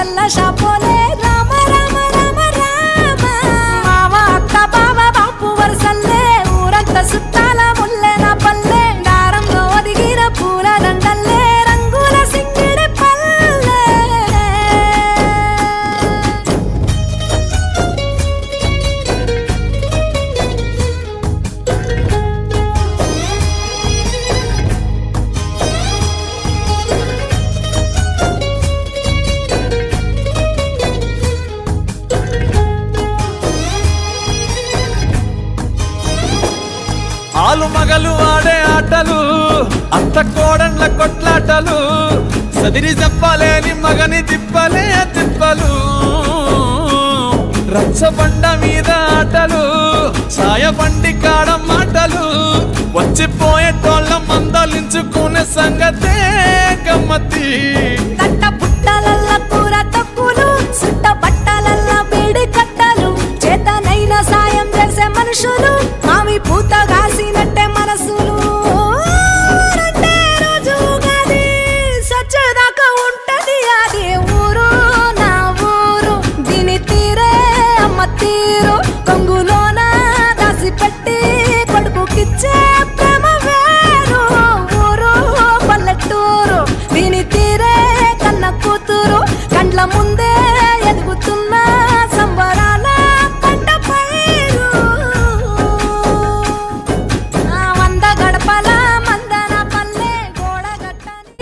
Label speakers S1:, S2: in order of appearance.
S1: మల్ల షాపోలే రామ రామ రామ రామ మామ అక్క బావ బాపు వరసల్లే ఊరంతా సుట్టాల ముల్లె నా పల్లె దారంలో ఒదిగిన పూల దండల్లే రంగుల సింగిడి పల్లె
S2: ఆలు మగలు ఆడే ఆటలు అత్త కోడన్ల కొట్లాటలు సదిరి చెప్పలేని మగని తిప్పలే తిప్పలు రచ్చబండ మీద ఆటలు సాయబండి కాడ మాటలు వచ్చిపోయేటోళ్ళ మందలించుకునే సంగతే గమ్మతి